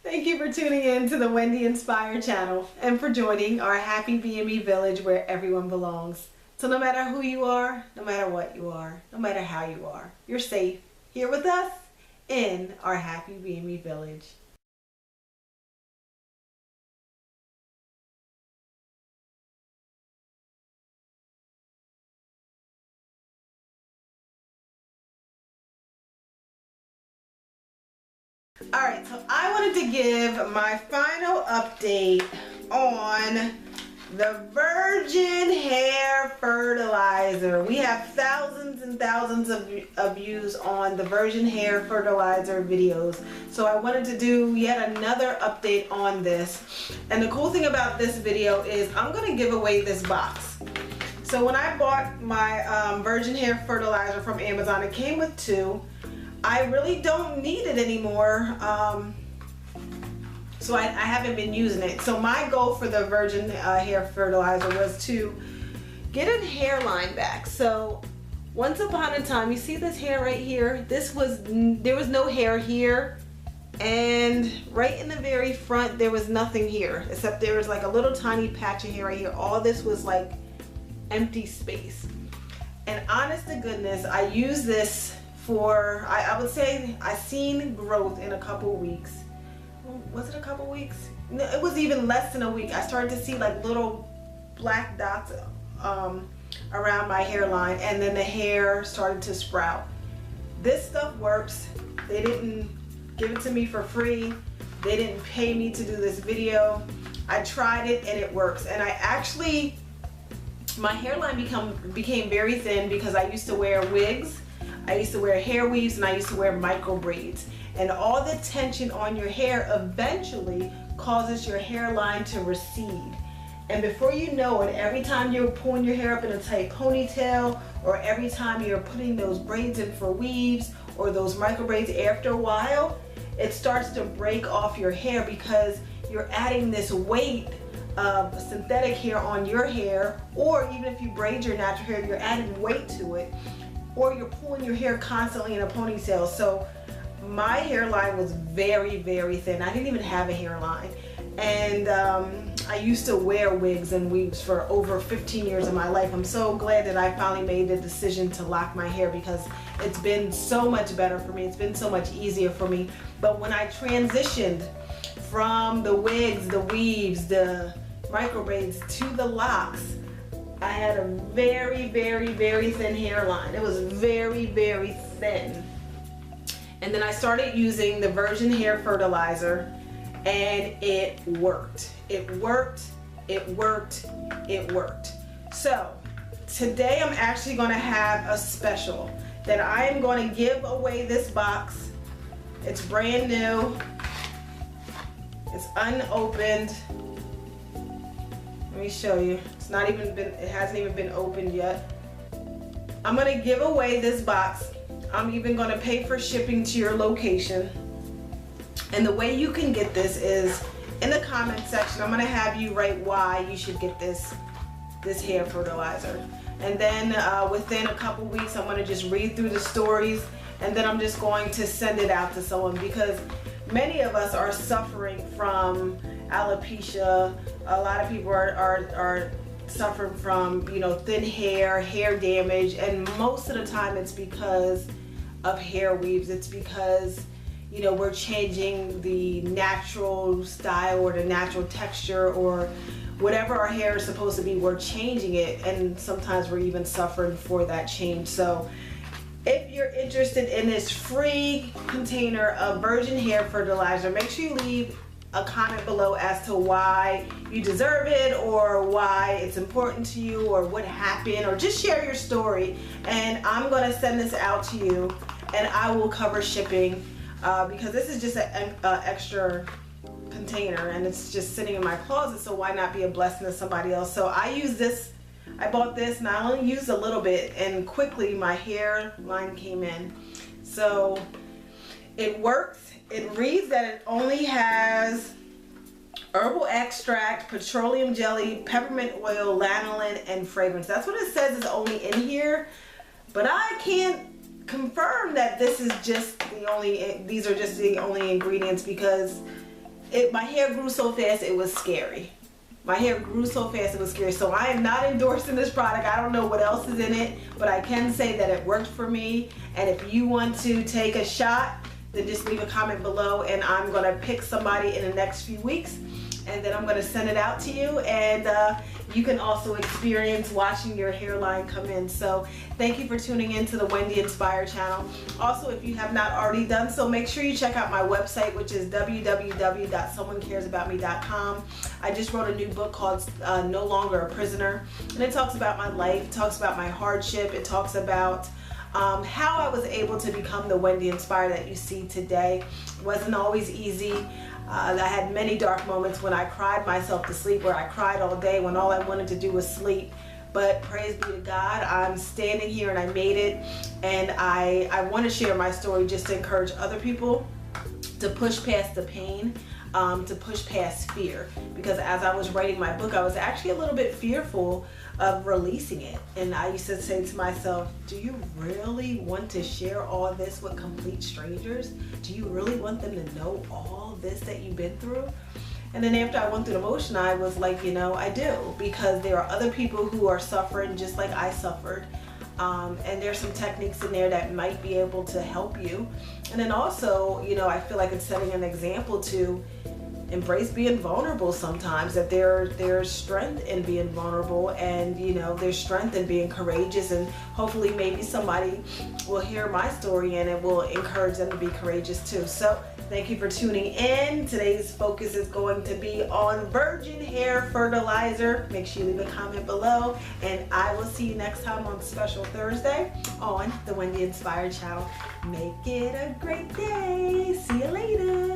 Thank you for tuning in to the Wendy Inspire channel and for joining our happy BME village where everyone belongs. So no matter who you are, no matter what you are, no matter how you are, you're safe here with us in our happy BME village. Alright, so I wanted to give my final update on the Virgin Hair Fertilizer. We have thousands and thousands of views on the Virgin Hair Fertilizer videos. So I wanted to do yet another update on this. And the cool thing about this video is I'm going to give away this box. So when I bought my Virgin Hair Fertilizer from Amazon, it came with two. I really don't need it anymore, so I haven't been using it. So my goal for the Virgin Hair Fertilizer was to get a hairline back. So once upon a time, you see this hair right here? There was no hair here, and right in the very front there was nothing here, except there was like a little tiny patch of hair right here. All this was like empty space. And honest to goodness, I used this for, I would say I seen growth in a couple weeks. Was it a couple weeks? No, it was even less than a week. I started to see like little black dots around my hairline, and then the hair started to sprout. This stuff works. They didn't give it to me for free. They didn't pay me to do this video. I tried it and it works. And I actually, my hairline became very thin because I used to wear wigs. I used to wear hair weaves, and I used to wear micro braids. And all the tension on your hair eventually causes your hairline to recede. And before you know it, every time you're pulling your hair up in a tight ponytail, or every time you're putting those braids in for weaves or those micro braids, after a while, it starts to break off your hair because you're adding this weight of synthetic hair on your hair, or even if you braid your natural hair, you're adding weight to it, or you're pulling your hair constantly in a ponytail. So my hairline was very, very thin. I didn't even have a hairline. And I used to wear wigs and weaves for over 15 years of my life. I'm so glad that I finally made the decision to lock my hair, because it's been so much better for me. It's been so much easier for me. But when I transitioned from the wigs, the weaves, the micro braids to the locks, I had a very, very, very thin hairline. It was very, very thin. And then I started using the Virgin Hair Fertilizer, and it worked. It worked, it worked, it worked. So today I'm actually going to have a special that I am going to give away this box. It's brand new. It's unopened. Let me show you. It hasn't even been opened yet. I'm gonna give away this box. I'm even gonna pay for shipping to your location. And the way you can get this is in the comment section. I'm gonna have you write why you should get this hair fertilizer. And then within a couple weeks, I'm gonna just read through the stories, and then I'm just going to send it out to someone, because many of us are suffering from alopecia. A lot of people are suffering from, you know, thin hair, hair damage, and most of the time it's because of hair weaves. It's because, you know, we're changing the natural style or the natural texture, or whatever our hair is supposed to be, we're changing it, and sometimes we're even suffering for that change. So if you're interested in this free container of Virgin Hair Fertilizer, make sure you leave a comment below as to why you deserve it, or why it's important to you, or what happened, or just share your story. And I'm going to send this out to you, and I will cover shipping, because this is just an extra container, and it's just sitting in my closet, so why not be a blessing to somebody else? So I use this. I bought this, and I only used a little bit, and quickly my hairline came in. So it works. It reads that it only has herbal extract, petroleum jelly, peppermint oil, lanolin, and fragrance. That's what it says is only in here, but I can't confirm that this is just the only, these are just the only ingredients, because my hair grew so fast it was scary. My hair grew so fast it was scary. So I am not endorsing this product. I don't know what else is in it, but I can say that it worked for me. And if you want to take a shot, then just leave a comment below, and I'm gonna pick somebody in the next few weeks, and then I'm gonna send it out to you, and you can also experience watching your hairline come in. So thank you for tuning in to the Wendy Inspire channel. Also, if you have not already done so, make sure you check out my website, which is www.someonecaresaboutme.com. I just wrote a new book called No Longer a Prisoner, and it talks about my life, it talks about my hardship, it talks about how I was able to become the Wendy Inspire that you see today. It wasn't always easy. I had many dark moments when I cried myself to sleep, where I cried all day when all I wanted to do was sleep. But praise be to God, I'm standing here and I made it. And I want to share my story just to encourage other people to push past the pain, to push past fear. Because as I was writing my book, I was actually a little bit fearful of releasing it. And I used to say to myself, do you really want to share all this with complete strangers? Do you really want them to know all this that you've been through? And then after I went through the motion, I was like, you know, I do, because there are other people who are suffering just like I suffered. And there's some techniques in there that might be able to help you. And then also, you know, I feel like it's setting an example to embrace being vulnerable sometimes, that there's strength in being vulnerable, and you know, there's strength in being courageous, and hopefully maybe somebody will hear my story and it will encourage them to be courageous too. So thank you for tuning in. Today's focus is going to be on virgin hair fertilizer. Make sure you leave a comment below, and I will see you next time on Special Thursday on the Wendy Inspire channel. Make it a great day. See you later.